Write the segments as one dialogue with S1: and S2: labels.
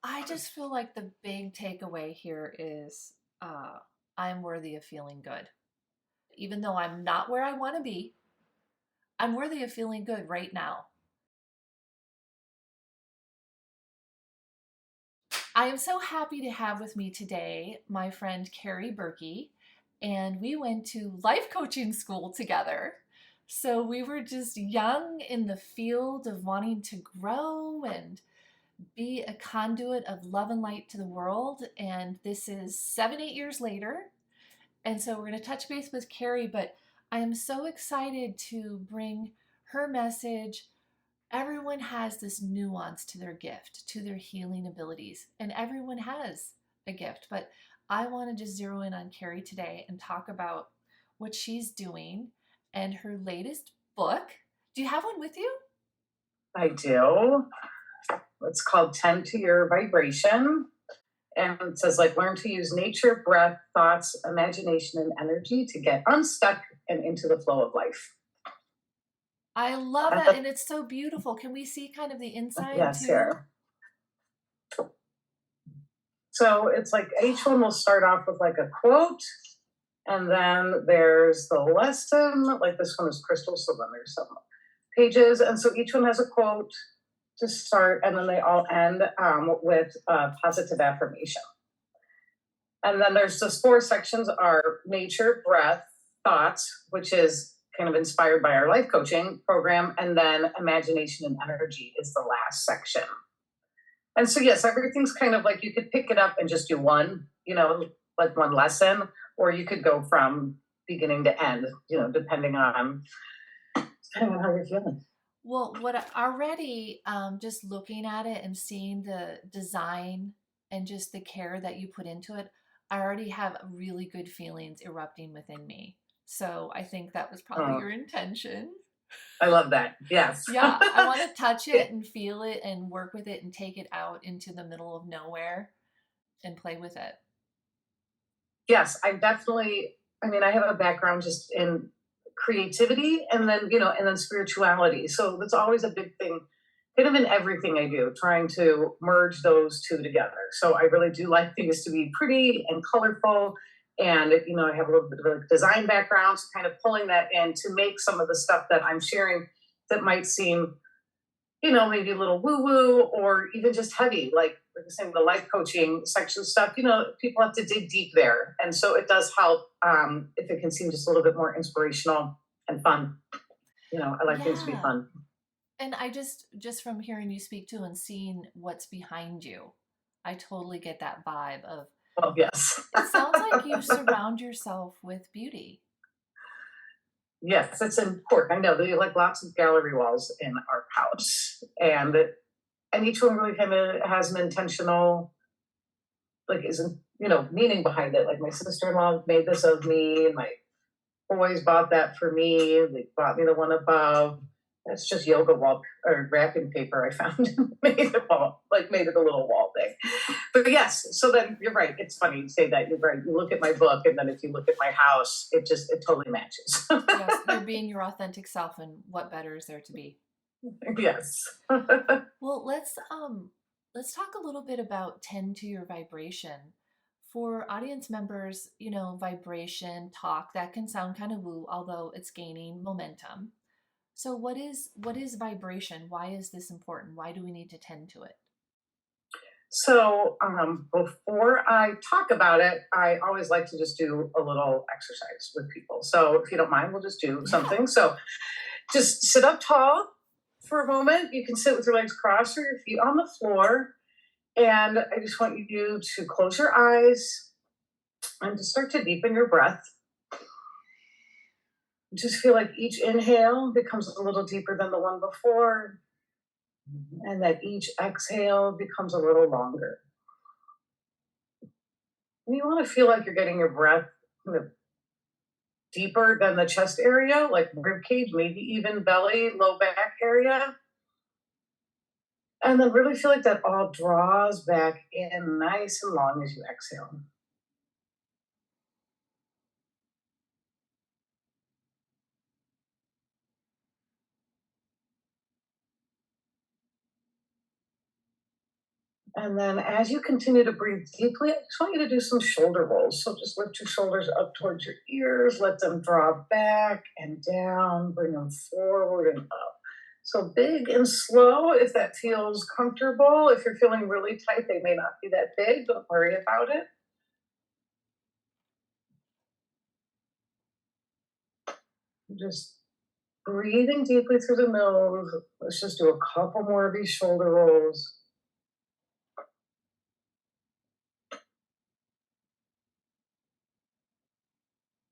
S1: I just feel like the big takeaway here is I'm worthy of feeling good. Even though I'm not where I want to be, I'm worthy of feeling good right now. I am so happy to have with me today my friend Kerry Burki, and we went to life coaching school together. So we were just young in the field of wanting to grow and be a conduit of love and light to the world. And this is 7, 8 years later. And so we're going to touch base with Kerry, but I am so excited to bring her message. Everyone has this nuance to their gift, to their healing abilities, and everyone has a gift. But I want to just zero in on Kerry today and talk about what she's doing and her latest book. Do you have one with you?
S2: I do. It's called Tend to Your Vibration. And it says, like, learn to use nature, breath, thoughts, imagination, and energy to get unstuck and into the flow of life.
S1: I love that. And it's so beautiful. Can we see kind of the inside
S2: Yes,
S1: too?
S2: here. So it's like each one will start off with like a quote, and then there's the lesson. Like this one is crystal, so then there's some pages. And so each one has a quote to start, and then they all end with a positive affirmation. And then there's those four sections are nature, breath, thoughts, which is kind of inspired by our life coaching program. And then imagination and energy is the last section. And so, yes, everything's kind of like you could pick it up and just do one, like one lesson, or you could go from beginning to end, depending on how you're feeling.
S1: Well, what already just looking at it and seeing the design and just the care that you put into it, I already have really good feelings erupting within me. So I think that was probably your intention.
S2: I love that. Yes.
S1: Yeah, I want to touch it and feel it and work with it and take it out into the middle of nowhere and play with it.
S2: Yes, I have a background just in creativity and then spirituality. So that's always a big thing, kind of in everything I do, trying to merge those two together. So I really do like things to be pretty and colorful. And, I have a little bit of a design background, so kind of pulling that in to make some of the stuff that I'm sharing that might seem maybe a little woo woo or even just heavy, like I was saying, the life coaching section stuff, people have to dig deep there. And so it does help if it can seem just a little bit more inspirational and fun. I like things to be fun.
S1: And I just from hearing you speak to and seeing what's behind you, I totally get that vibe of,
S2: Oh, yes.
S1: it sounds like you surround yourself with beauty.
S2: Yes, it's important. I know they like lots of gallery walls in our house, and each one really kind of has an intentional, like, isn't meaning behind it. Like my sister-in-law made this of me, and my boys bought that for me. They bought me the one above. That's just yoga wall or wrapping paper I found. made it made it a little wall thing. But yes, so then you're right. It's funny you say that. You're right. You look at my book, and then if you look at my house, it totally matches.
S1: Yes, you're being your authentic self, and what better is there to be?
S2: Yes.
S1: Well, let's talk a little bit about tend to your vibration. For audience members, vibration, talk, that can sound kind of woo, although it's gaining momentum. So what is vibration? Why is this important? Why do we need to tend to it?
S2: So before I talk about it, I always like to just do a little exercise with people. So if you don't mind, we'll just do something. So just sit up tall for a moment. You can sit with your legs crossed or your feet on the floor. And I just want you to close your eyes and to start to deepen your breath. Just feel like each inhale becomes a little deeper than the one before, and that each exhale becomes a little longer. And you want to feel like you're getting your breath kind of deeper than the chest area, like rib cage, maybe even belly, low back area. And then really feel like that all draws back in nice and long as you exhale. And then as you continue to breathe deeply, I just want you to do some shoulder rolls. So just lift your shoulders up towards your ears, let them draw back and down, bring them forward and up. So big and slow if that feels comfortable. If you're feeling really tight, they may not be that big. Don't worry about it. Just breathing deeply through the nose. Let's just do a couple more of these shoulder rolls.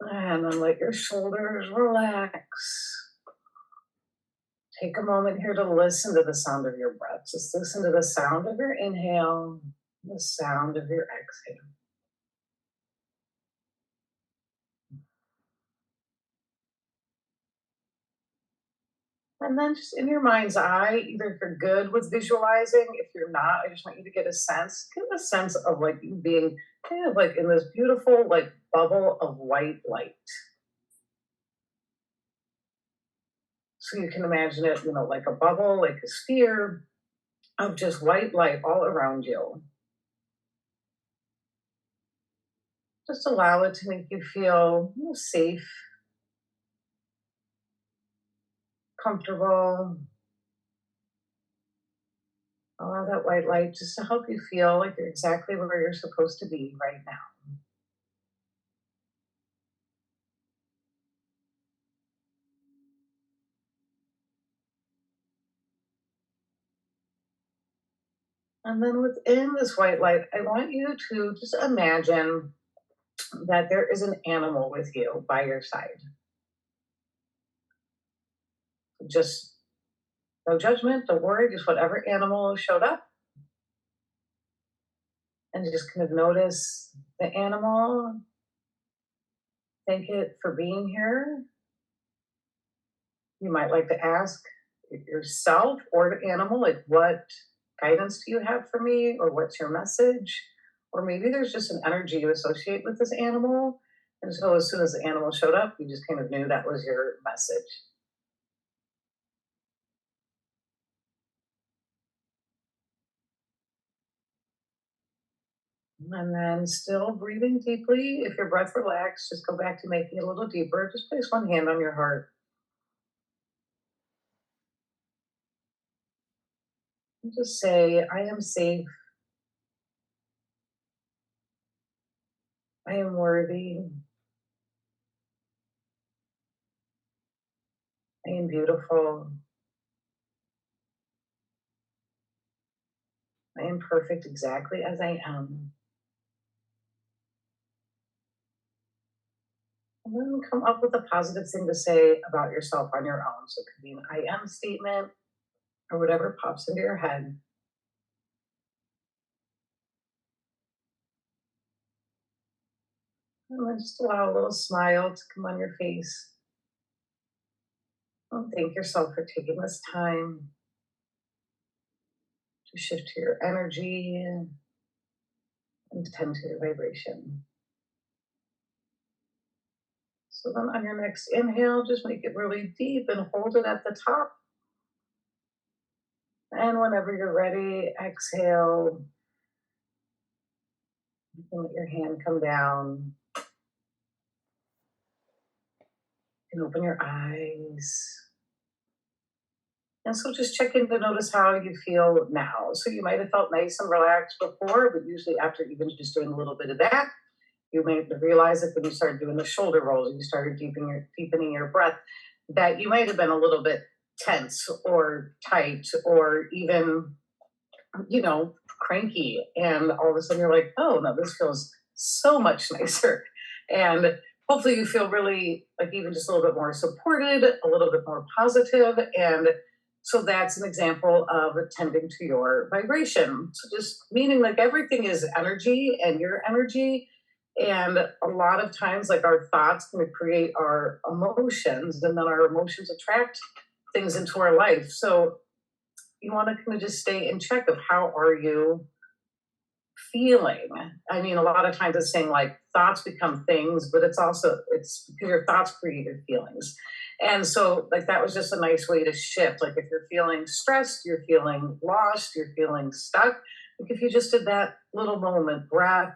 S2: And then let your shoulders relax. Take a moment here to listen to the sound of your breath. Just listen to the sound of your inhale, the sound of your exhale. And then just in your mind's eye, either if you're good with visualizing, if you're not, I just want you to get a sense of like you being kind of like in this beautiful like bubble of white light. So you can imagine it, like a bubble, like a sphere of just white light all around you. Just allow it to make you feel safe, comfortable. Allow that white light just to help you feel like you're exactly where you're supposed to be right now. And then within this white light, I want you to just imagine that there is an animal with you by your side. Just no judgment, don't worry, just whatever animal showed up. And just kind of notice the animal, thank it for being here. You might like to ask yourself or the animal, like, what guidance do you have for me? Or what's your message? Or maybe there's just an energy you associate with this animal. And so as soon as the animal showed up, you just kind of knew that was your message. And then still breathing deeply. If your breath relaxed, just go back to making it a little deeper. Just place one hand on your heart and just say, I am safe. I am worthy. I am beautiful. I am perfect exactly as I am. And then come up with a positive thing to say about yourself on your own. So it could be an I am statement or whatever pops into your head. And then just allow a little smile to come on your face. And thank yourself for taking this time to shift your energy and tend to your vibration. So then on your next inhale, just make it really deep and hold it at the top. And whenever you're ready, exhale. You can let your hand come down and open your eyes. And so just check in to notice how you feel now. So you might have felt nice and relaxed before, but usually after even just doing a little bit of that, you may realize that when you started doing the shoulder rolls and you started deepening your breath, that you might have been a little bit tense or tight or even, cranky. And all of a sudden you're like, oh no, this feels so much nicer. And hopefully you feel really like even just a little bit more supported, a little bit more positive. And so that's an example of attending to your vibration. So just meaning like everything is energy and your energy. And a lot of times, like our thoughts can create our emotions, and then our emotions attract things into our life. So you want to kind of just stay in check of how are you feeling. I mean, a lot of times it's saying like thoughts become things, but it's because your thoughts create your feelings. And so like that was just a nice way to shift. Like if you're feeling stressed, you're feeling lost, you're feeling stuck, Like if you just did that little moment, breath,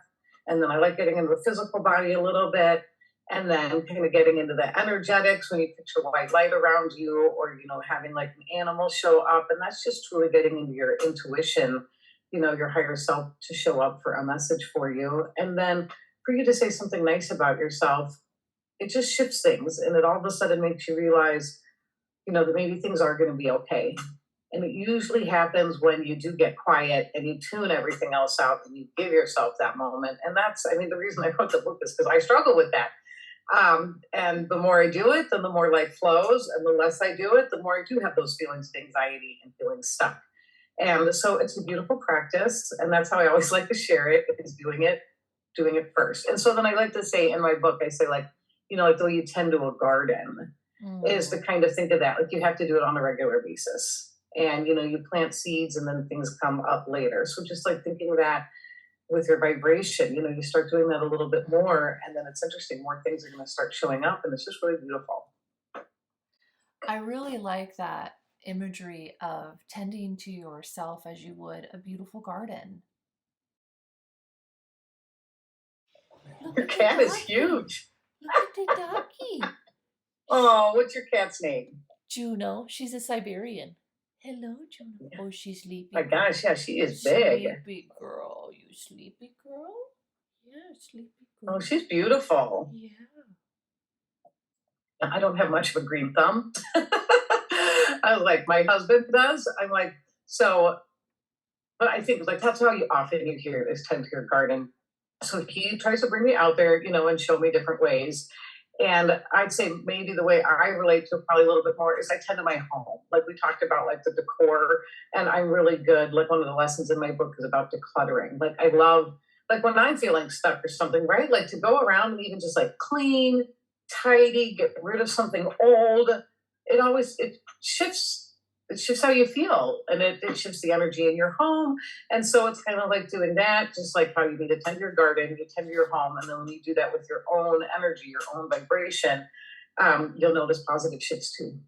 S2: and then I like getting into the physical body a little bit, and then kind of getting into the energetics when you picture white light around you, or having like an animal show up, and that's just truly getting into your intuition, your higher self to show up for a message for you, and then for you to say something nice about yourself. It just shifts things, and it all of a sudden makes you realize, that maybe things are going to be okay. And it usually happens when you do get quiet and you tune everything else out and you give yourself that moment. And that's, I mean, the reason I wrote the book is because I struggle with that. And the more I do it, then the more life flows. And the less I do it, the more I do have those feelings of anxiety and feeling stuck. And so it's a beautiful practice. And that's how I always like to share it, is doing it first. And so then I like to say in my book, I say, like, like the way you tend to a garden is to
S1: Mm.
S2: kind of think of that. Like you have to do it on a regular basis. And, you plant seeds and then things come up later. So just like thinking of that with your vibration, you start doing that a little bit more. And then it's interesting, more things are going to start showing up. And it's just really beautiful.
S1: I really like that imagery of tending to yourself as you would a beautiful garden. Look
S2: Your
S1: at the
S2: cat is
S1: doggy.
S2: huge.
S1: Look at the doggy.
S2: Oh, what's your cat's name?
S1: Juno, she's a Siberian. Hello, Juno. Oh, she's sleepy.
S2: My gosh, yeah, she is big.
S1: Sleepy girl. You sleepy girl? Yeah, sleepy girl.
S2: Oh, she's beautiful.
S1: Yeah.
S2: I don't have much of a green thumb. I was like, my husband does. I'm like, so, but I think like that's how you often you hear this tend to your garden. So he tries to bring me out there, and show me different ways. And I'd say maybe the way I relate to it probably a little bit more is I tend to my home. Like we talked about, like the decor, and I'm really good. Like one of the lessons in my book is about decluttering. Like I love, like when I'm feeling stuck or something, right? Like to go around and even just like clean, tidy, get rid of something old. It shifts. It shifts how you feel, and it shifts the energy in your home. And so it's kind of like doing that, just like how you need to tend your garden, you tend to your home. And then when you do that with your own energy, your own vibration, you'll notice positive shifts too.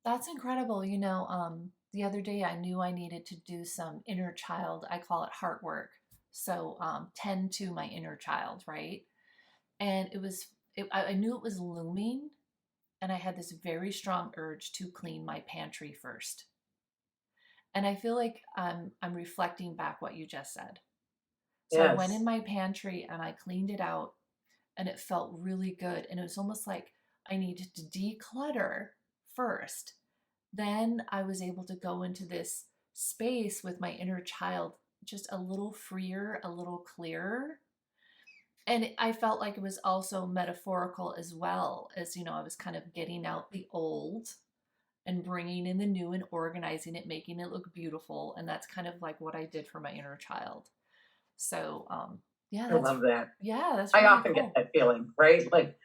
S1: That's incredible. The other day I knew I needed to do some inner child, I call it heart work. So tend to my inner child, right? And I knew it was looming, and I had this very strong urge to clean my pantry first. And I feel like I'm reflecting back what you just said. So I went in
S2: Yes.
S1: my pantry and I cleaned it out, and it felt really good. And it was almost like I needed to declutter first. Then I was able to go into this space with my inner child just a little freer, a little clearer. And I felt like it was also metaphorical as well, as I was kind of getting out the old and bringing in the new and organizing it, making it look beautiful. And that's kind of like what I did for my inner child. So yeah,
S2: I love that.
S1: that's
S2: I
S1: really
S2: often get
S1: cool.
S2: that feeling, right? Like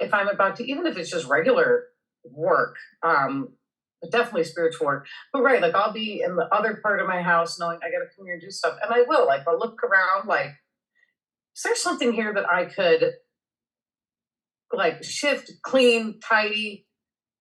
S2: if I'm about to, even if it's just regular work, but definitely spiritual work. But right, like I'll be in the other part of my house knowing I gotta come here and do stuff. And I will, like I'll look around like, is there something here that I could like shift, clean, tidy,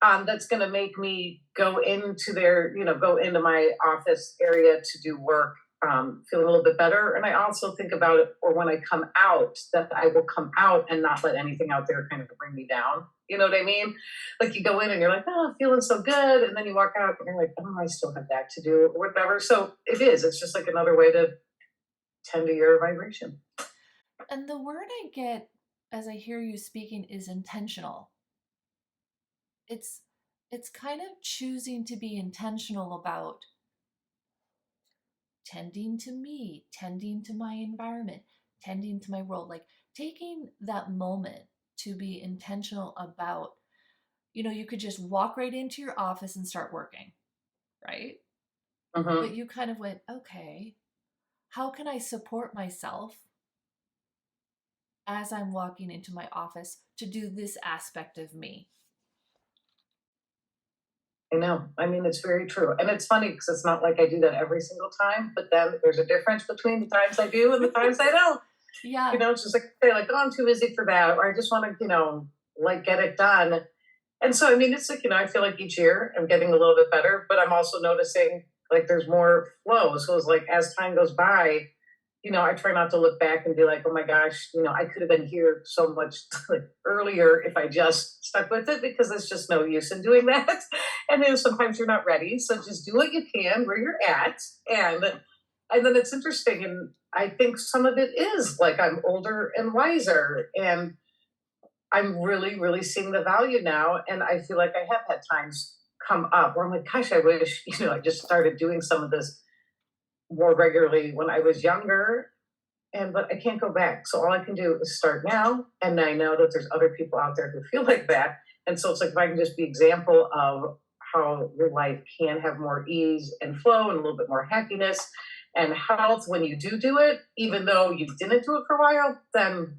S2: that's going to make me go into my office area to do work, feeling a little bit better. And I also think about it, or when I come out, that I will come out and not let anything out there kind of bring me down. You know what I mean? Like you go in and you're like, oh, feeling so good. And then you walk out and you're like, oh, I still have that to do or whatever. So it's just like another way to tend to your vibration.
S1: And the word I get as I hear you speaking is intentional. It's it's kind of choosing to be intentional about tending to me, tending to my environment, tending to my world, like taking that moment to be intentional about, you could just walk right into your office and start working, right? But
S2: Mm-hmm.
S1: you kind of went, okay, how can I support myself as I'm walking into my office to do this aspect of me?
S2: I know. I mean, it's very true. And it's funny because it's not like I do that every single time, but then there's a difference between the times I do and the times I don't.
S1: Yeah.
S2: It's just like, say, like, oh, I'm too busy for that, or I just want to, like get it done. And so, I mean, it's like, I feel like each year I'm getting a little bit better, but I'm also noticing Like there's more flow. So it's like as time goes by, I try not to look back and be like, oh my gosh, I could have been here so much earlier if I just stuck with it, because there's just no use in doing that. And then sometimes you're not ready. So just do what you can where you're at. And then it's interesting. And I think some of it is like I'm older and wiser, and I'm really, really seeing the value now. And I feel like I have had times come up where I'm like, gosh, I wish, I just started doing some of this more regularly when I was younger. But I can't go back. So all I can do is start now. And I know that there's other people out there who feel like that. And so it's like if I can just be example of how your life can have more ease and flow and a little bit more happiness and health when you do it, even though you didn't do it for a while, then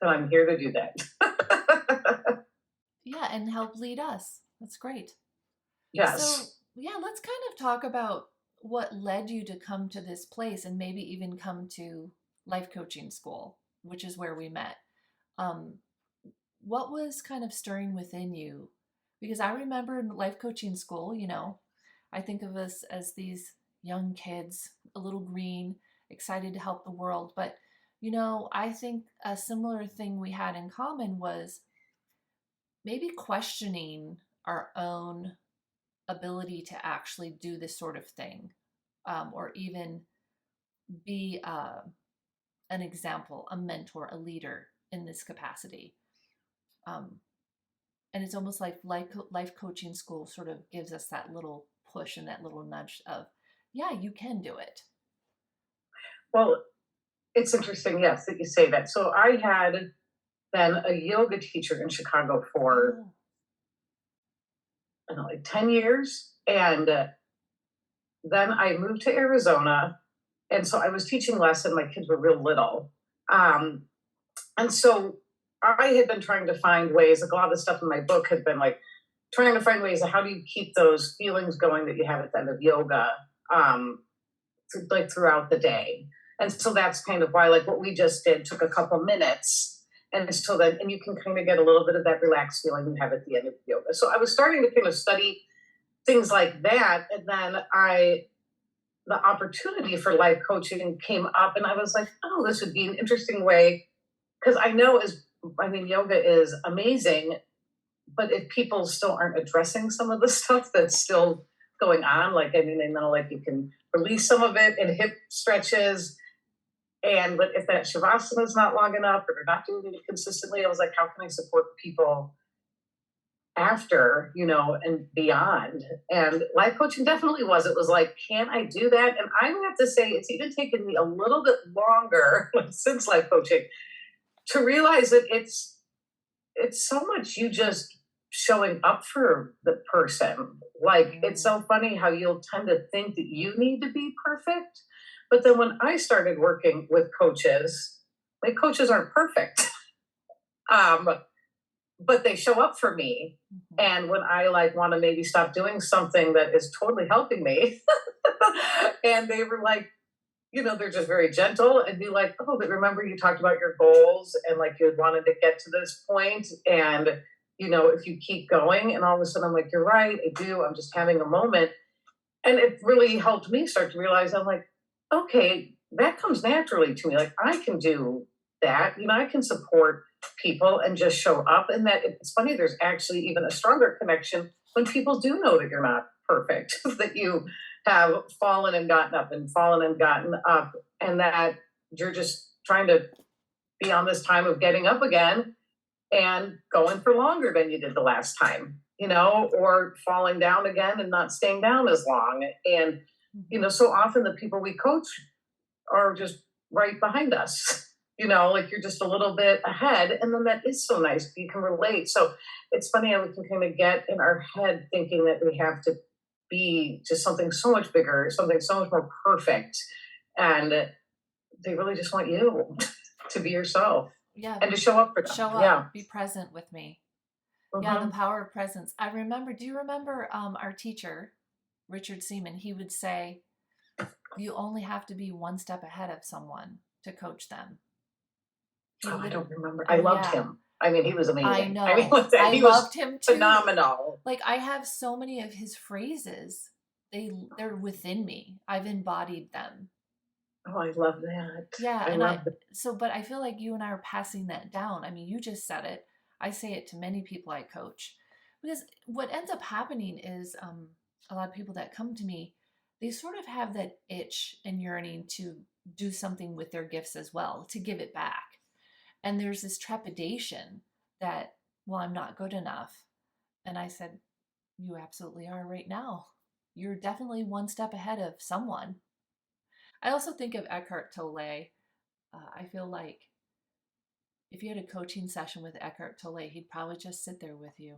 S2: I'm here to do that.
S1: Yeah, and help lead us. That's great. So,
S2: Yes.
S1: yeah, let's kind of talk about what led you to come to this place and maybe even come to life coaching school, which is where we met. Um, what was kind of stirring within you? Because I remember in life coaching school, I think of us as these young kids, a little green, excited to help the world. But, I think a similar thing we had in common was maybe questioning our own ability to actually do this sort of thing, or even be an example, a mentor, a leader in this capacity. Um, and it's almost like life coaching school sort of gives us that little push and that little nudge of, yeah, you can do it.
S2: Well, it's interesting, yes, that you say that. So I had been a yoga teacher in Chicago for,
S1: Oh,
S2: I don't know, like 10 years. And then I moved to Arizona. And so I was teaching less and my kids were real little. Um, and so I had been trying to find ways, like a lot of the stuff in my book had been like trying to find ways of how do you keep those feelings going that you have at the end of yoga, um, like throughout the day. And so that's kind of why, like what we just did took a couple minutes. And so then, and you can kind of get a little bit of that relaxed feeling you have at the end of yoga. So I was starting to kind of study things like that. And then the opportunity for life coaching came up, and I was like, oh, this would be an interesting way. Because I mean, yoga is amazing, but if people still aren't addressing some of the stuff that's still going on, like, I mean, I know like you can release some of it in hip stretches. But if that shavasana is not long enough or they're not doing it consistently, I was like, how can I support people after, and beyond? And life coaching definitely was. It was like, can I do that? And I would have to say it's even taken me a little bit longer since life coaching to realize that it's so much you just showing up for the person. Like it's so funny how you'll tend to think that you need to be perfect. But then when I started working with coaches, like coaches aren't perfect. um, but they show up for me.
S1: mm-hmm.
S2: And when I like want to maybe stop doing something that is totally helping me, and they were like, they're just very gentle and be like, oh, but remember you talked about your goals and like you had wanted to get to this point. And, if you keep going, and all of a sudden I'm like, you're right, I do. I'm just having a moment. And it really helped me start to realize I'm like, okay, that comes naturally to me. Like I can do that. I can support people and just show up. And that it's funny, there's actually even a stronger connection when people do know that you're not perfect, that you have fallen and gotten up and fallen and gotten up, and that you're just trying to be on this time of getting up again and going for longer than you did the last time, or falling down again and not staying down as long. And, so often the people we coach are just right behind us, like you're just a little bit ahead. And then that is so nice. You can relate. So it's funny how we can kind of get in our head thinking that we have to be just something so much bigger, something so much more perfect. And they really just want you to be yourself.
S1: Yeah.
S2: And to show up for them.
S1: Show up.
S2: Yeah.
S1: Be present with me.
S2: Mm-hmm.
S1: Yeah, the power of presence. Do you remember our teacher, Richard Seaman? He would say, you only have to be one step ahead of someone to coach them.
S2: I don't remember. I loved him. I mean, he was amazing.
S1: I know.
S2: I mean,
S1: I loved him too.
S2: Phenomenal.
S1: Like I have so many of his phrases they're within me. I've embodied them.
S2: Oh, I love that.
S1: Yeah,
S2: I
S1: and
S2: love that.
S1: but I feel like you and I are passing that down. I mean, you just said it. I say it to many people I coach. Because what ends up happening is a lot of people that come to me, they sort of have that itch and yearning to do something with their gifts as well, to give it back. And there's this trepidation that, well, I'm not good enough. And I said, you absolutely are right now. You're definitely one step ahead of someone. I also think of Eckhart Tolle. I feel like if you had a coaching session with Eckhart Tolle, he'd probably just sit there with you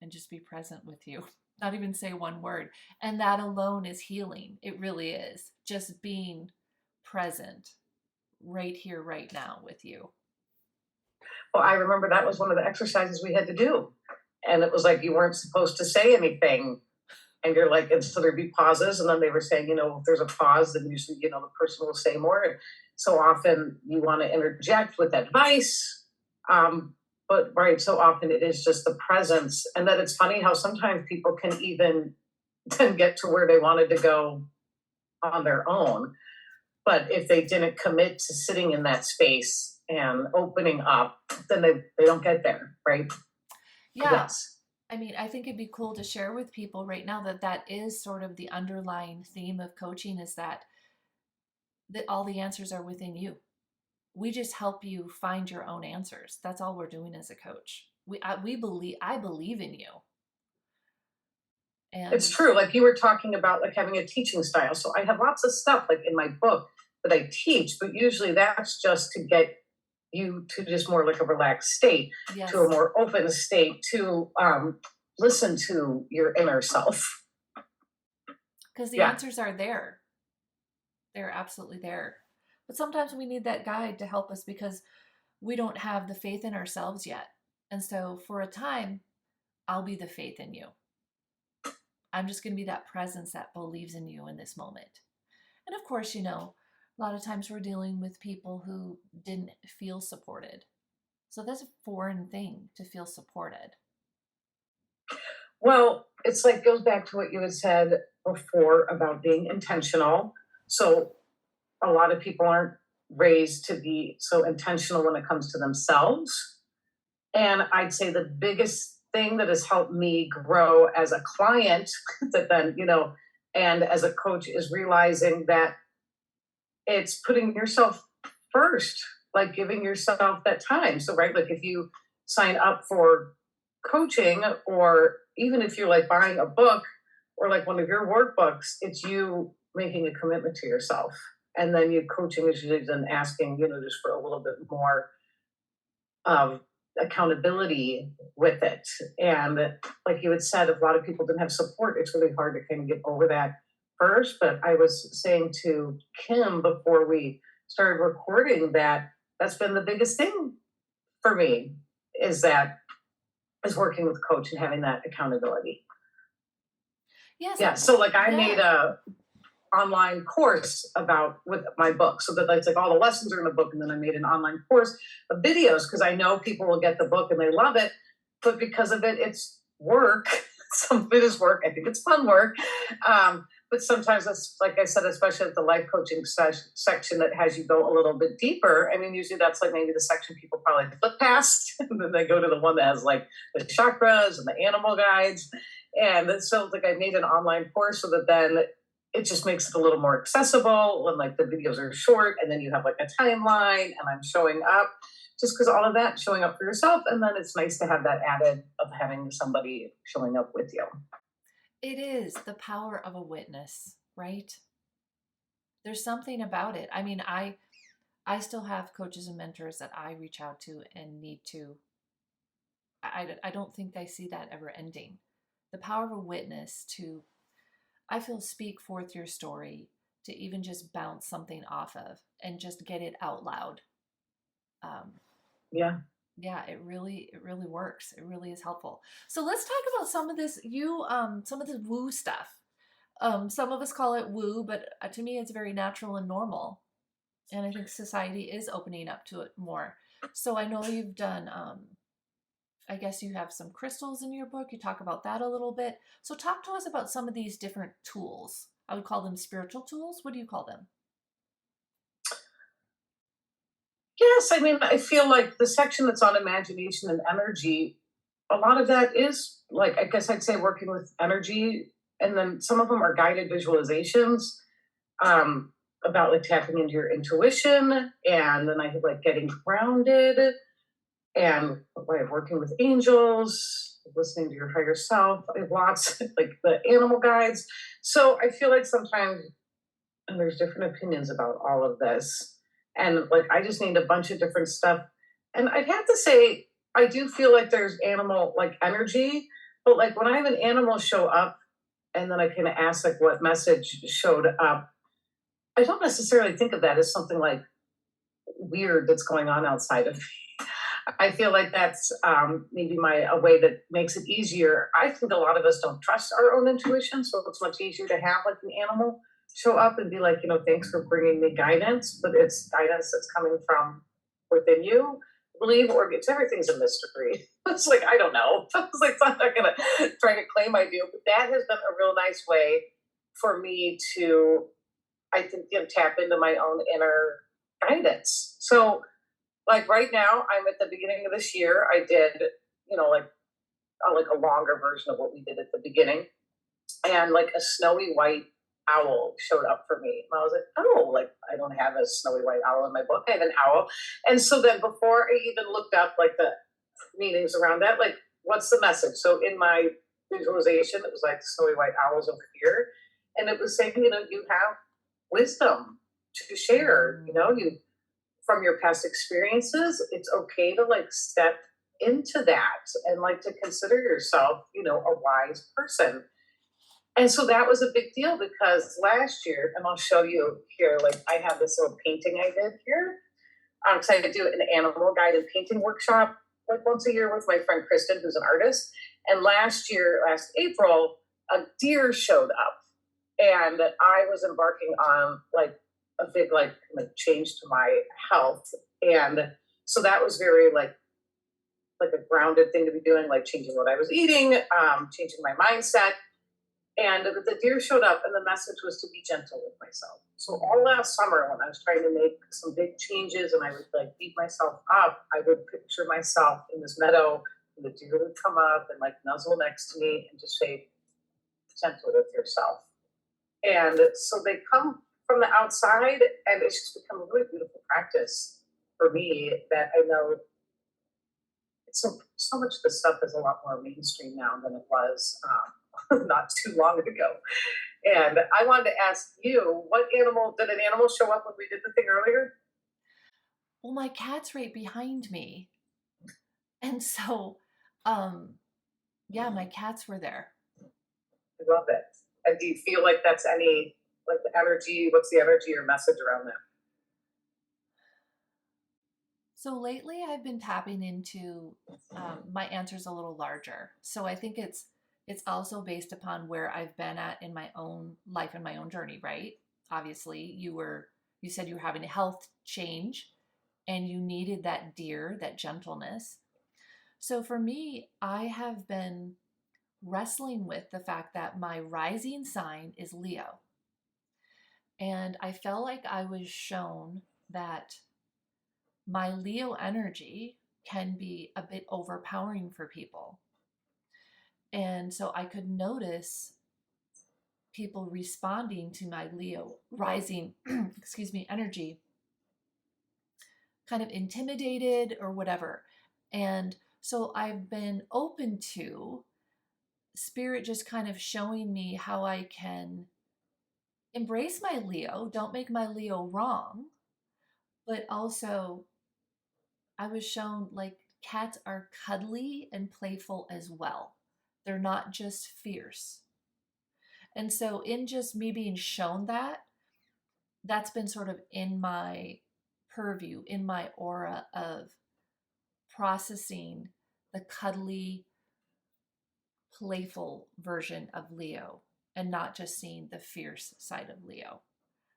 S1: and just be present with you, not even say one word. And that alone is healing. It really is. Just being present right here, right now with you.
S2: Well, I remember that was one of the exercises we had to do. And it was like you weren't supposed to say anything. And you're like, and so there'd be pauses. And then they were saying, if there's a pause, then usually, the person will say more. And so often you want to interject with advice. But right, so often it is just the presence. And then it's funny how sometimes people can even then get to where they wanted to go on their own. But if they didn't commit to sitting in that space and opening up, then they don't get there, right?
S1: Yeah.
S2: Yes.
S1: I mean, I think it'd be cool to share with people right now that that is sort of the underlying theme of coaching, is that all the answers are within you. We just help you find your own answers. That's all we're doing as a coach. I believe in you.
S2: It's
S1: And
S2: true. Like you were talking about, like having a teaching style. So I have lots of stuff like in my book that I teach, but usually that's just to get you to just more like a relaxed state,
S1: yes,
S2: to a more open state, to listen to your inner self.
S1: because the
S2: Yeah.
S1: answers are there. They're absolutely there. But sometimes we need that guide to help us because we don't have the faith in ourselves yet. And so for a time, I'll be the faith in you. I'm just going to be that presence that believes in you in this moment. And of course, a lot of times we're dealing with people who didn't feel supported. So that's a foreign thing, to feel supported.
S2: Well, it's like goes back to what you had said before about being intentional. So a lot of people aren't raised to be so intentional when it comes to themselves. And I'd say the biggest thing that has helped me grow as a client that then, and as a coach is realizing that it's putting yourself first, like giving yourself that time. So, right, like if you sign up for coaching, or even if you're like buying a book or like one of your workbooks, it's you making a commitment to yourself. And then you coaching is usually then asking, just for a little bit more accountability with it. And like you had said, if a lot of people didn't have support, it's really hard to kind of get over that first. But I was saying to Kim before we started recording that that's been the biggest thing for me, is working with coach and having that accountability.
S1: Yes.
S2: Yeah. So like I made a online course about with my book, so that it's like all the lessons are in the book, and then I made an online course of videos because I know people will get the book and they love it, but because of it, it's work. Some of it is work. I think it's fun work, but sometimes that's, like I said, especially at the life coaching section that has you go a little bit deeper. I mean, usually that's like maybe the section people probably flip past, and then they go to the one that has like the chakras and the animal guides. And so like I made an online course so that then it just makes it a little more accessible when like the videos are short, and then you have like a timeline, and I'm showing up just because all of that showing up for yourself. And then it's nice to have that added of having somebody showing up with you.
S1: It is the power of a witness, right? There's something about it. I mean, I still have coaches and mentors that I reach out to and need to. I don't think I see that ever ending. The power of a witness to, I feel, speak forth your story, to even just bounce something off of and just get it out loud.
S2: Yeah.
S1: Yeah, it really works. It really is helpful. So let's talk about some of this some of this woo stuff. Some of us call it woo, but to me it's very natural and normal. And I think society is opening up to it more. So I know you've done I guess you have some crystals in your book. You talk about that a little bit. So talk to us about some of these different tools. I would call them spiritual tools. What do you call them?
S2: Yes, I mean, I feel like the section that's on imagination and energy, a lot of that is like, I guess I'd say working with energy. And then some of them are guided visualizations about like tapping into your intuition. And then I have like getting grounded and a way of working with angels, listening to your higher self. I have lots like the animal guides. So I feel like sometimes, and there's different opinions about all of this. And like I just need a bunch of different stuff. And I'd have to say, I do feel like there's animal like energy, but like when I have an animal show up and then I kind of ask like what message showed up, I don't necessarily think of that as something like weird that's going on outside of me. I feel like that's maybe my a way that makes it easier. I think a lot of us don't trust our own intuition, so it's much easier to have like an animal show up and be like, you know, thanks for bringing me guidance, but it's guidance that's coming from within you, I believe, or it's everything's a mystery. It's like I don't know. It's like I'm not gonna try to claim I do, but that has been a real nice way for me to, I think, you know, tap into my own inner guidance. So like right now, I'm at the beginning of this year. I did, you know, like a longer version of what we did at the beginning, and like a snowy white owl showed up for me. And I was like, oh, like I don't have a snowy white owl in my book. I have an owl. And so then before I even looked up like the meanings around that, like what's the message? So in my visualization, it was like snowy white owls over here. And it was saying, you know, you have wisdom to share, you know, you from your past experiences, it's okay to like step into that and like to consider yourself, you know, a wise person. And so that was a big deal because last year, and I'll show you here, like I have this little painting I did here. So I do an animal guided painting workshop like once a year with my friend Kristen, who's an artist. And last year, last April, a deer showed up, and I was embarking on a big like change to my health, and so that was very like a grounded thing to be doing, like changing what I was eating, changing my mindset, and the deer showed up, and the message was to be gentle with myself. So all last summer, when I was trying to make some big changes, and I would like beat myself up, I would picture myself in this meadow, and the deer would come up and like nuzzle next to me and just say, "Gentle with yourself." And so they come from the outside, and it's just become a really beautiful practice for me that I know it's so much of this stuff is a lot more mainstream now than it was not too long ago. And I wanted to ask you, what animal did an animal show up when we did the thing earlier?
S1: Well, my cat's right behind me. And so, um, yeah, my cats were there.
S2: I love it. And do you feel like that's any like the energy? What's the energy or message around that?
S1: So lately, I've been tapping into my answers a little larger. So I think it's also based upon where I've been at in my own life and my own journey, right? Obviously, you said you were having a health change and you needed that deer, that gentleness. So for me, I have been wrestling with the fact that my rising sign is Leo. And I felt like I was shown that my Leo energy can be a bit overpowering for people. And so I could notice people responding to my Leo rising, excuse me, energy, kind of intimidated or whatever. And so I've been open to spirit just kind of showing me how I can embrace my Leo, don't make my Leo wrong, but also I was shown like cats are cuddly and playful as well. They're not just fierce. And so, in just me being shown that, that's been sort of in my purview, in my aura of processing the cuddly, playful version of Leo and not just seeing the fierce side of Leo.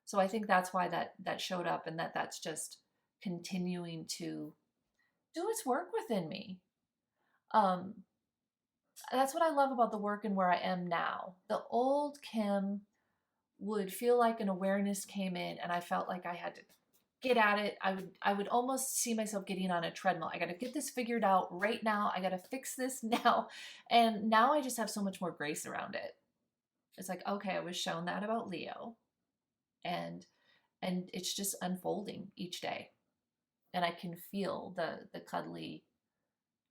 S1: So I think that's why that showed up, and that's just continuing to do its work within me. Um, that's what I love about the work and where I am now. The old Kim would feel like an awareness came in and I felt like I had to get at it. I would almost see myself getting on a treadmill. I got to get this figured out right now. I got to fix this now. And now I just have so much more grace around it. It's like, okay, I was shown that about Leo, and it's just unfolding each day. And I can feel the cuddly,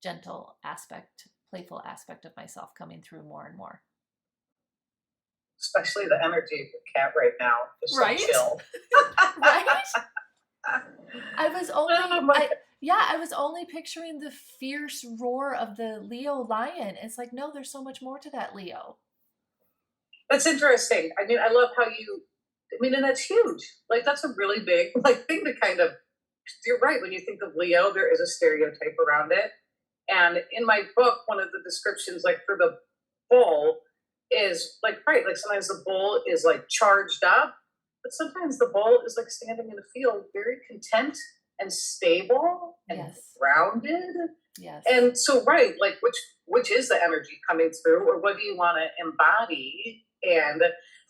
S1: gentle aspect, playful aspect of myself coming through more and more.
S2: Especially the energy of the cat right now is so
S1: Right?
S2: chill.
S1: Right? I was only
S2: Oh my
S1: I yeah, I was only picturing the fierce roar of the Leo lion. It's like, no, there's so much more to that Leo.
S2: That's interesting. I mean, I love how you. I mean, and that's huge. Like that's a really big like thing to kind of. You're right. When you think of Leo, there is a stereotype around it. And in my book, one of the descriptions, like for the bull, is like right. Like sometimes the bull is like charged up, but sometimes the bull is like standing in a field, very content and stable and
S1: Yes.
S2: grounded.
S1: Yes.
S2: And so, right, like which is the energy coming through, or what do you want to embody? And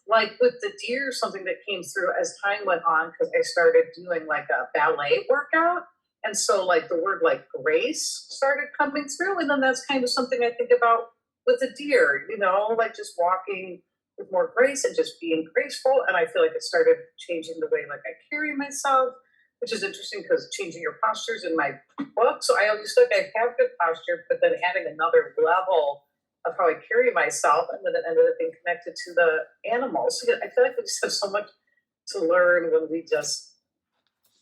S2: like with the deer, something that came through as time went on, because I started doing like a ballet workout. And so, like the word like grace started coming through. And then that's kind of something I think about with the deer, like just walking with more grace and just being graceful. And I feel like it started changing the way like I carry myself, which is interesting because changing your postures in my book. So I always feel like I have good posture, but then adding another level of how I carry myself, and then it ended up being connected to the animals. So I feel like we just have so much to learn when we just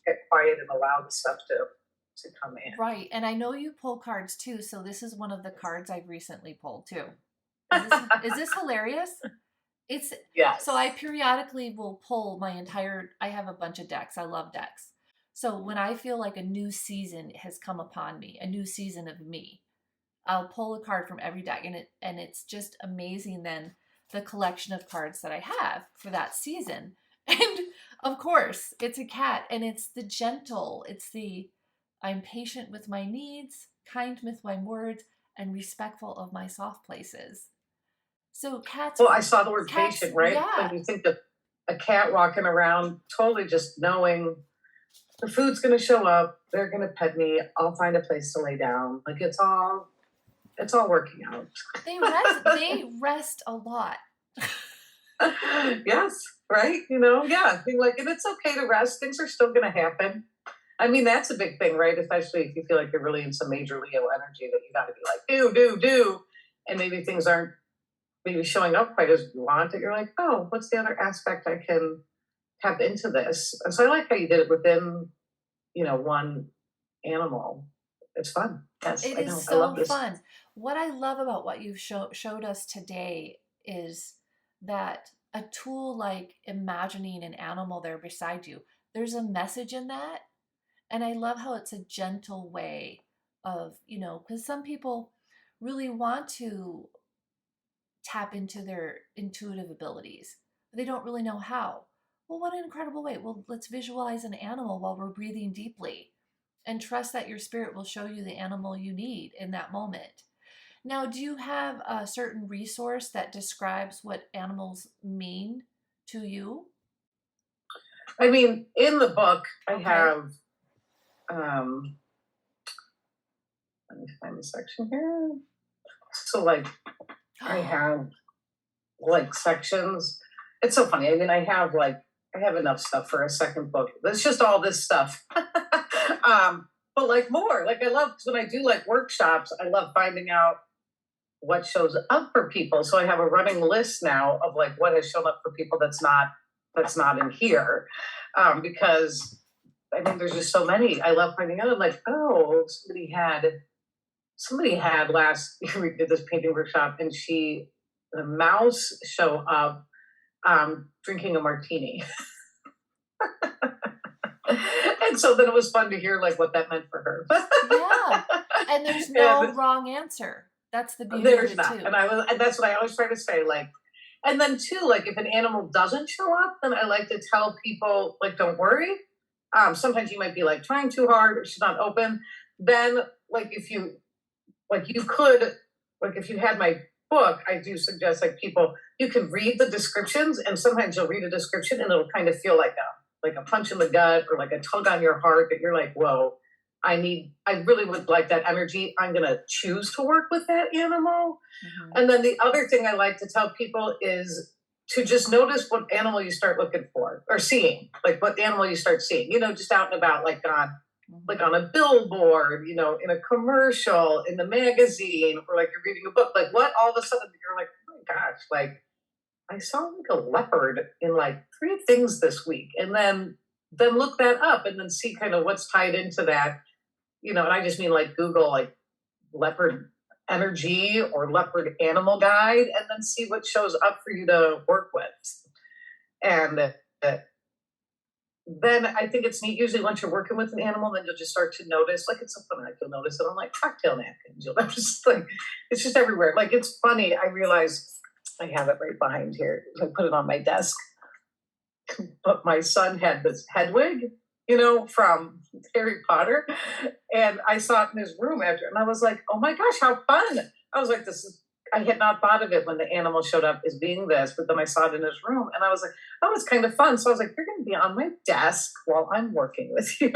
S2: get quiet and allow the stuff to come in.
S1: Right. And I know you pull cards too, so this is one of the cards I've recently pulled too. Is this hilarious? It's
S2: Yes.
S1: So I periodically will pull I have a bunch of decks. I love decks. So when I feel like a new season has come upon me, a new season of me, I'll pull a card from every deck, and it's just amazing then the collection of cards that I have for that season. And of course, it's a cat, and it's the gentle, it's the I'm patient with my needs, kind with my words, and respectful of my soft places. So
S2: Well, I saw the word
S1: cats,
S2: patient, right? Like
S1: yeah,
S2: you think of a cat walking around, totally just knowing the food's going to show up. They're going to pet me. I'll find a place to lay down. Like it's all working out.
S1: they rest a lot.
S2: Yes, right? Yeah. Being like, and it's okay to rest. Things are still going to happen. I mean, that's a big thing, right? Especially if you feel like you're really in some major Leo energy that you got to be like, do. And maybe things aren't maybe showing up quite as you want that you're like, oh, what's the other aspect I can tap into this? And so I like how you did it within, one animal. It's fun. Yes,
S1: It
S2: I
S1: is
S2: know. I
S1: so
S2: love this.
S1: fun. What I love about what you've showed us today is that a tool like imagining an animal there beside you, there's a message in that. And I love how it's a gentle way of, because some people really want to tap into their intuitive abilities, but they don't really know how. Well, what an incredible way. Well, let's visualize an animal while we're breathing deeply and trust that your spirit will show you the animal you need in that moment. Now, do you have a certain resource that describes what animals mean to you?
S2: I mean, in the book, I
S1: Okay.
S2: have, um, let me find the section here. So, like, I have like sections. It's so funny. I mean, I have enough stuff for a second book. It's just all this stuff. But like more, like I love when I do like workshops, I love finding out what shows up for people. So I have a running list now of like what has shown up for people that's not in here. Because I think there's just so many. I love finding out. I'm like, oh, somebody had last year we did this painting workshop and the mouse show up drinking a martini. And so then it was fun to hear like what that meant for her.
S1: Yeah. And there's no
S2: And
S1: wrong answer. That's the beauty of
S2: there's
S1: it
S2: not.
S1: too.
S2: And that's what I always try to say, like, and then too, like if an animal doesn't show up, then I like to tell people, like, don't worry. Sometimes you might be like trying too hard or she's not open. Then like if you like you could, like if you had my book, I do suggest like people, you can read the descriptions, and sometimes you'll read a description and it'll kind of feel like a punch in the gut or like a tug on your heart that you're like, whoa, I really would like that energy. I'm going to choose to work with that animal.
S1: Mm-hmm.
S2: And then the other thing I like to tell people is to just notice what animal you start looking for or seeing, like what animal you start seeing, just out and about, like on a billboard, in a commercial, in the magazine, or like you're reading a book, like what all of a sudden you're like, oh my gosh, like I saw like a leopard in like three things this week. And then look that up and then see kind of what's tied into that, and I just mean like Google like leopard energy or leopard animal guide, and then see what shows up for you to work with. And then I think it's neat. Usually, once you're working with an animal, then you'll just start to notice. Like it's so funny. Like you'll notice it on like cocktail napkins. You'll just like it's just everywhere. Like it's funny. I realize I have it right behind here. I put it on my desk. But my son had this Hedwig, from Harry Potter, and I saw it in his room after, and I was like, oh my gosh, how fun! I was like, this is. I had not thought of it when the animal showed up as being this, but then I saw it in his room, and I was like, oh, it's kind of fun. So I was like, you're going to be on my desk while I'm working with you,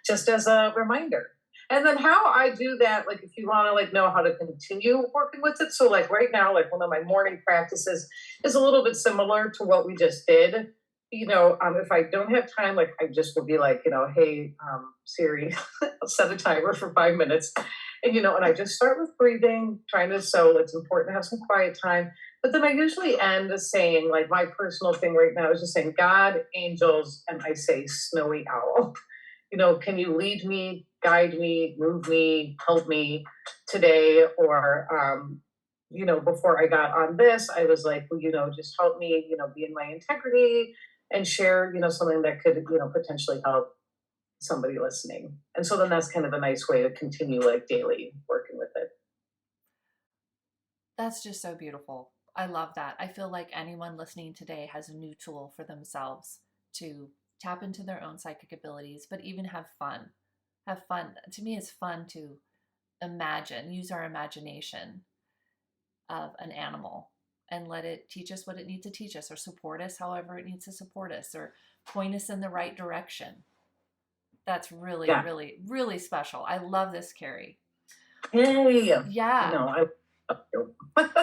S2: just as a reminder. And then how I do that, like if you want to like know how to continue working with it. So like right now, like one of my morning practices is a little bit similar to what we just did. If I don't have time, like I just will be like, hey, Siri, I'll set a timer for 5 minutes. And I just start with breathing, so it's important to have some quiet time. But then I usually end saying, like, my personal thing right now is just saying, God, angels, and I say, snowy owl. Can you lead me, guide me, move me, help me today? Or, before I got on this, I was like, well, just help me, be in my integrity and share, something that could, potentially help somebody listening. And so then that's kind of a nice way to continue like daily working with it.
S1: That's just so beautiful. I love that. I feel like anyone listening today has a new tool for themselves to tap into their own psychic abilities, but even have fun. Have fun. To me, it's fun to use our imagination of an animal and let it teach us what it needs to teach us or support us however it needs to support us or point us in the right direction. That's really,
S2: Yeah.
S1: really, really special. I love this, Kerry.
S2: Hey,
S1: Yeah.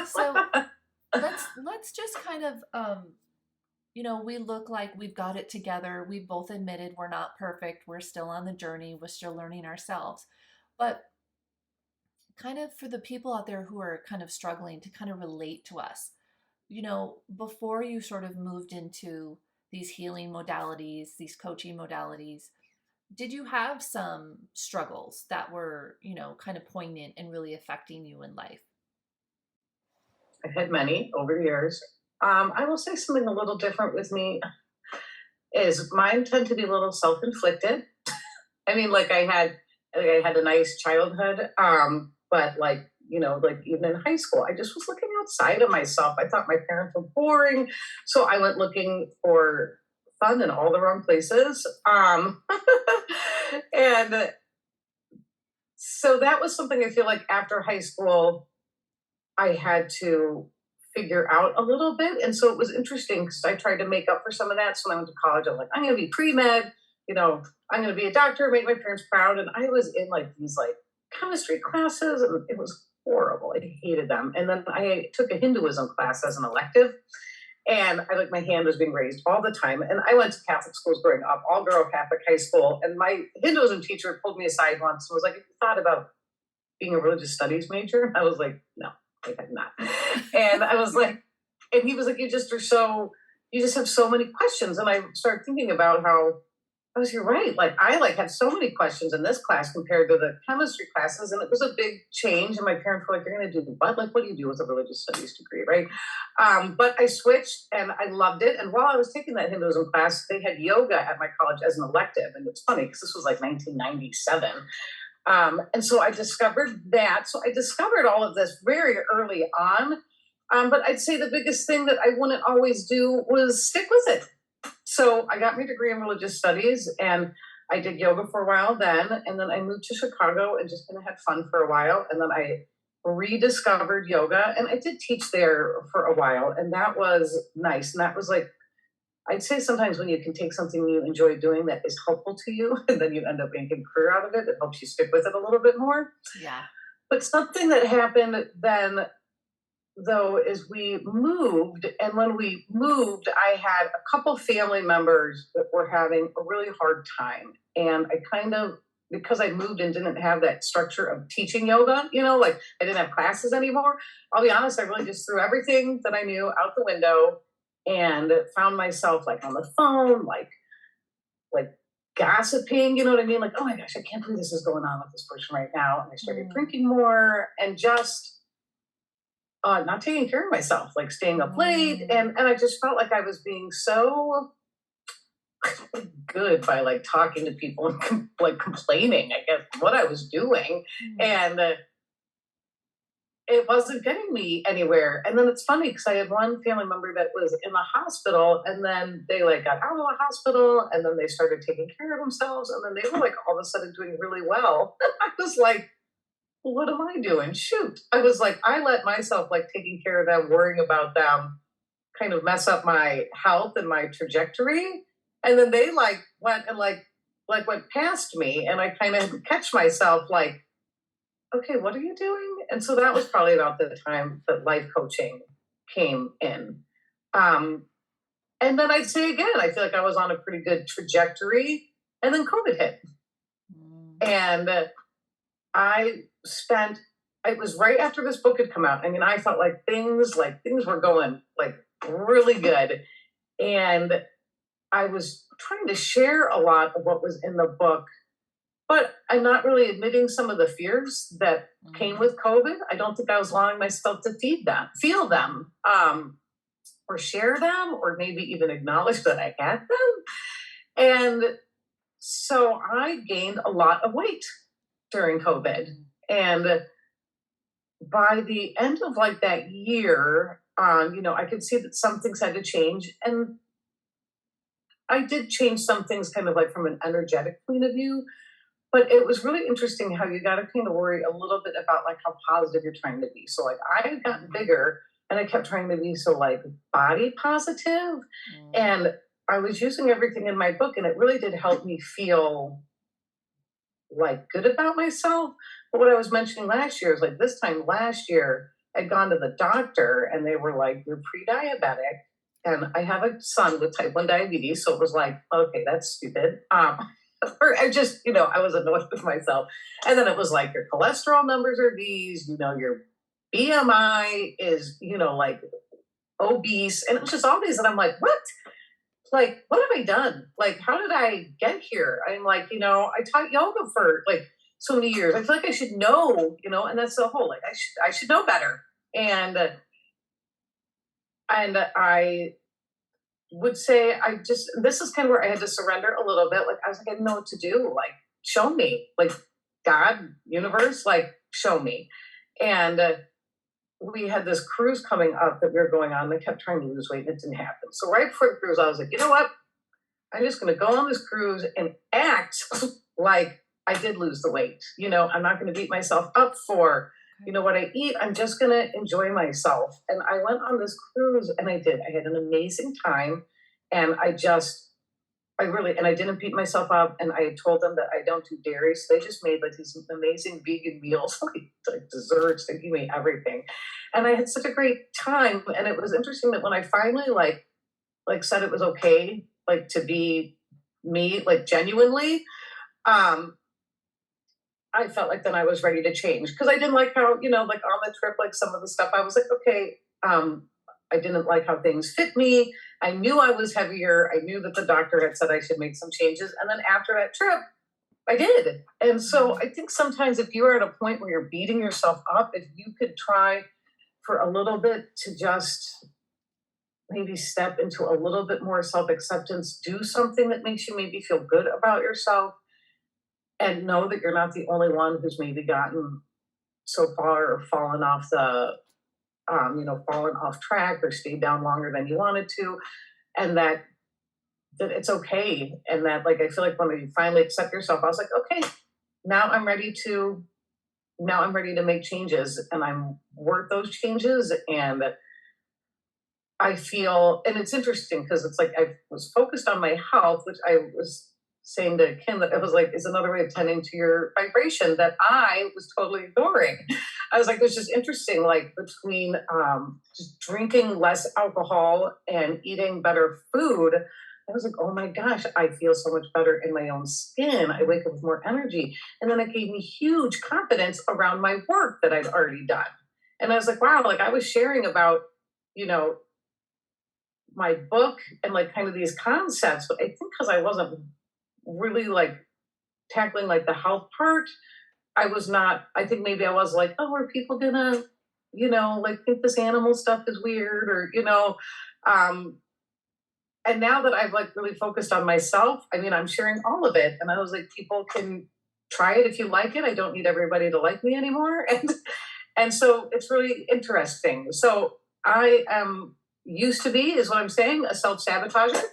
S1: So let's just kind of we look like we've got it together. We both admitted we're not perfect. We're still on the journey. We're still learning ourselves. But kind of for the people out there who are kind of struggling to kind of relate to us, before you sort of moved into these healing modalities, these coaching modalities, did you have some struggles that were, kind of poignant and really affecting you in life?
S2: I've had many over the years. I will say something a little different with me is mine tend to be a little self-inflicted. I mean, like I had a nice childhood, but like even in high school, I just was looking outside of myself. I thought my parents were boring, so I went looking for fun in all the wrong places. And so that was something I feel like after high school, I had to figure out a little bit. And so it was interesting because I tried to make up for some of that. So when I went to college, I'm like, I'm going to be pre-med, I'm going to be a doctor, make my parents proud. And I was in like these like chemistry classes and it was horrible. I hated them. And then I took a Hinduism class as an elective. And I like my hand was being raised all the time. And I went to Catholic schools growing up, all girl Catholic high school. And my Hinduism teacher pulled me aside once and was like, "Have you thought about being a religious studies major?" I was like, no, I have not. And I was like, and he was like, you just have so many questions. And I started thinking about how you're right. Like I had so many questions in this class compared to the chemistry classes. And it was a big change. And my parents were like, you're going to do what? Like, what do you do with a religious studies degree? Right. But I switched and I loved it. And while I was taking that Hinduism class, they had yoga at my college as an elective. And it's funny because this was like 1997. And so I discovered that. So I discovered all of this very early on. But I'd say the biggest thing that I wouldn't always do was stick with it. So I got my degree in religious studies, and I did yoga for a while then, and then I moved to Chicago and just kind of had fun for a while. And then I rediscovered yoga and I did teach there for a while. And that was nice. And that was like, I'd say sometimes when you can take something you enjoy doing that is helpful to you, and then you end up making a career out of it, it helps you stick with it a little bit more.
S1: Yeah.
S2: But something that happened then, though, is we moved. And when we moved, I had a couple family members that were having a really hard time. And I kind of, because I moved and didn't have that structure of teaching yoga, like I didn't have classes anymore. I'll be honest, I really just threw everything that I knew out the window and found myself like on the phone, like gossiping, you know what I mean? Like, oh my gosh, I can't believe this is going on with this person right now. And I started
S1: Mm.
S2: drinking more and just not taking care of myself, like staying up late.
S1: Mm.
S2: And I just felt like I was being so good by like talking to people and like complaining, I guess, what I was doing.
S1: Mm.
S2: And it wasn't getting me anywhere. And then it's funny because I had one family member that was in the hospital, and then they like got out of the hospital, and then they started taking care of themselves, and then they were like all of a sudden doing really well. I was like, well, what am I doing? Shoot. I was like, I let myself like taking care of them, worrying about them, kind of mess up my health and my trajectory. And then they like went and like went past me, and I kind of had to catch myself like, okay, what are you doing? And so that was probably about the time that life coaching came in. Um, and then I'd say again, I feel like I was on a pretty good trajectory. And then COVID hit.
S1: Mm.
S2: And I spent, it was right after this book had come out. I mean, I felt like things were going like really good. And I was trying to share a lot of what was in the book, but I'm not really admitting some of the fears that came
S1: Mm.
S2: with COVID. I don't think I was allowing myself to feel them, or share them, or maybe even acknowledge that I had them. And so I gained a lot of weight during COVID.
S1: Mm.
S2: And by the end of like that year, I could see that some things had to change. And I did change some things kind of like from an energetic point of view. But it was really interesting how you got to kind of worry a little bit about like how positive you're trying to be. So like I had gotten
S1: Mm.
S2: bigger and I kept trying to be so like body positive,
S1: Mm.
S2: and I was using everything in my book, and it really did help me feel like good about myself. But what I was mentioning last year is like this time last year, I'd gone to the doctor and they were like, you're pre-diabetic. And I have a son with type 1 diabetes. So it was like, okay, that's stupid. Or I just, I was annoyed with myself. And then it was like, your cholesterol numbers are these, your BMI is, like obese. And it was just all these. And I'm like, what? Like, what have I done? Like, how did I get here? I'm like, I taught yoga for like so many years. I feel like I should know, and that's the whole, like, I should know better. And I would say this is kind of where I had to surrender a little bit. Like, I was like, I didn't know what to do. Like, show me, like, God, universe, like, show me. And we had this cruise coming up that we were going on. And I kept trying to lose weight and it didn't happen. So right before the cruise, I was like, you know what? I'm just going to go on this cruise and act like I did lose the weight. I'm not going to beat myself up for, what I eat. I'm just going to enjoy myself. And I went on this cruise and I did. I had an amazing time. And and I didn't beat myself up. And I had told them that I don't do dairy. So they just made like these amazing vegan meals, like desserts. They gave me everything. And I had such a great time. And it was interesting that when I finally like said it was okay, like to be me, like genuinely, I felt like then I was ready to change because I didn't like how, like on the trip, like some of the stuff I was like, okay, I didn't like how things fit me. I knew I was heavier. I knew that the doctor had said I should make some changes. And then after that trip, I did. And so I think sometimes if you are at a point where you're beating yourself up, if you could try for a little bit to just maybe step into a little bit more self acceptance, do something that makes you maybe feel good about yourself, and know that you're not the only one who's maybe gotten so far or fallen off track or stayed down longer than you wanted to. And that that it's okay. And that, like, I feel like when you finally accept yourself, I was like, okay, now I'm ready to, now I'm ready to make changes, and I'm worth those changes. And I feel, and it's interesting because it's like I was focused on my health, which I was saying to Kim that it was like is another way of tending to your vibration that I was totally ignoring. I was like, it's just interesting, like between just drinking less alcohol and eating better food. I was like, oh my gosh, I feel so much better in my own skin. I wake up with more energy. And then it gave me huge confidence around my work that I'd already done. And I was like, wow, like I was sharing about, you know, my book and like kind of these concepts, but I think because I wasn't really like tackling like the health part, I was not, I think maybe I was like, oh, are people gonna, like think this animal stuff is weird or, um, and now that I've like really focused on myself, I mean, I'm sharing all of it. And I was like, people can try it if you like it. I don't need everybody to like me anymore. And so it's really interesting. So I am used to be, is what I'm saying, a self sabotager.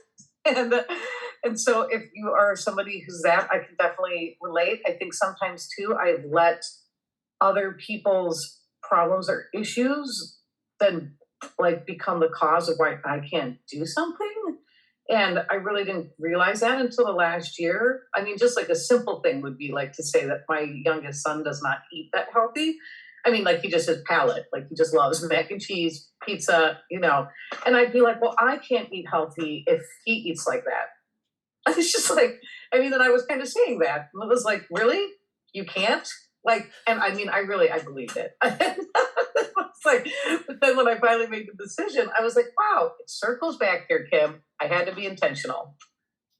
S2: And and so if you are somebody who's that, I can definitely relate. I think sometimes too, I've let other people's problems or issues then like become the cause of why I can't do something. And I really didn't realize that until the last year. I mean, just like a simple thing would be like to say that my youngest son does not eat that healthy. I mean, like he just his palate, like he just loves mac and cheese, pizza, And I'd be like, well, I can't eat healthy if he eats like that. It's just like, I mean, and I was kind of saying that. And it was like, really? You can't? Like, and I mean, I believed it. It's like, but then when I finally made the decision, I was like, wow, it circles back here, Kim. I had to be intentional,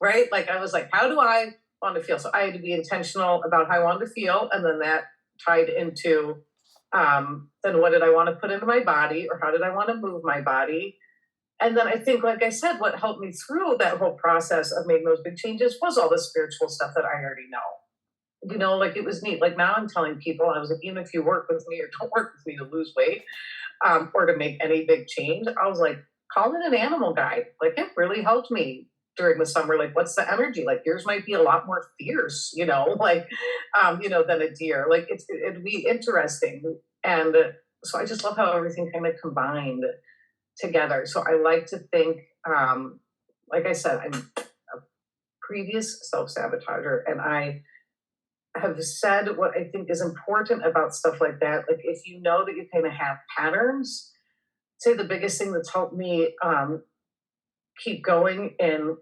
S2: right? Like, I was like, how do I want to feel? So I had to be intentional about how I wanted to feel. And then that tied into, then what did I want to put into my body or how did I want to move my body? And then I think, like I said, what helped me through that whole process of making those big changes was all the spiritual stuff that I already know. Like it was neat. Like now I'm telling people, I was like, even if you work with me or don't work with me to lose weight or to make any big change, I was like, call it an animal guide. Like it really helped me during the summer. Like, what's the energy? Like yours might be a lot more fierce, than a deer. Like it'd be interesting. And so I just love how everything kind of combined together. So I like to think, like I said, I'm a previous self sabotager, and I have said what I think is important about stuff like that. Like if you know that you kind of have patterns, say the biggest thing that's helped me keep going, and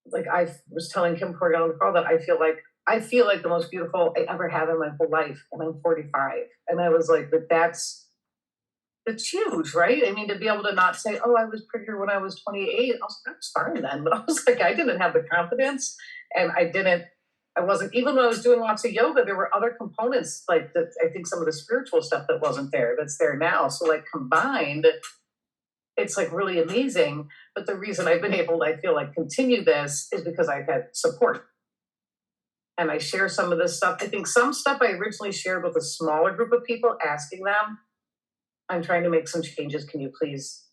S2: like I was telling Kim before I got on the call that I feel like the most beautiful I ever have in my whole life, and I'm 45, and I was like, but that's it's huge, right? I mean, to be able to not say, "Oh, I was prettier when I was 28." I was like, "That's fine then," but I was like, I didn't have the confidence, and I wasn't even when I was doing lots of yoga. There were other components like that. I think some of the spiritual stuff that wasn't there that's there now. So like combined, it's like really amazing. But the reason I've been able to, I feel like, continue this is because I've had support. And I share some of this stuff. I think some stuff I originally shared with a smaller group of people, asking them, I'm trying to make some changes. Can you please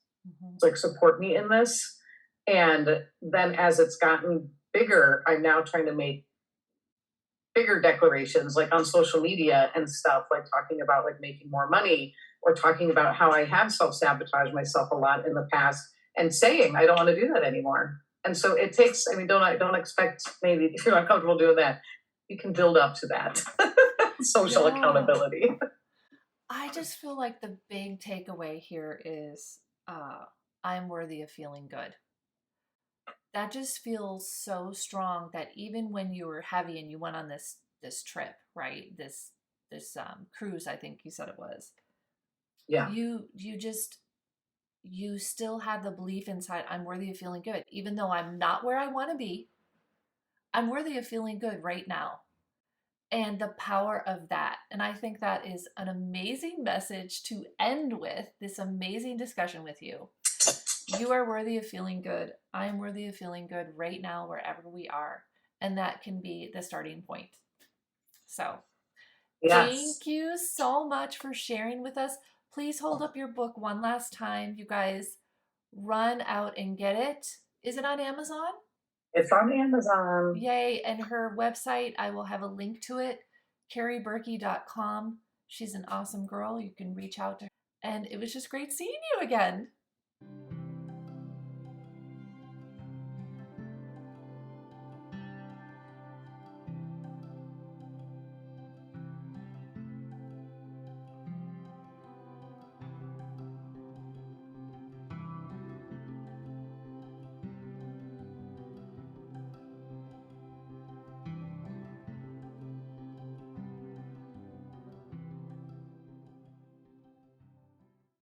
S2: like support me in this? And then as it's gotten bigger, I'm now trying to make bigger declarations like on social media and stuff, like talking about like making more money or talking about how I have self-sabotaged myself a lot in the past and saying I don't want to do that anymore. And so it takes, I mean, don't expect, maybe if you're not comfortable doing that, you can build up to that social
S1: Yeah.
S2: accountability.
S1: I just feel like the big takeaway here is I'm worthy of feeling good. That just feels so strong that even when you were heavy and you went on this trip, right? This cruise, I think you said it was.
S2: Yeah.
S1: You still had the belief inside, I'm worthy of feeling good. Even though I'm not where I want to be, I'm worthy of feeling good right now. And the power of that. And I think that is an amazing message to end with this amazing discussion with you. You are worthy of feeling good. I'm worthy of feeling good right now, wherever we are. And that can be the starting point. So,
S2: Yes.
S1: thank you so much for sharing with us. Please hold up your book one last time. You guys run out and get it. Is it on Amazon?
S2: It's on Amazon.
S1: Yay. And her website, I will have a link to it, kerryburki.com. She's an awesome girl. You can reach out to her. And it was just great seeing you again.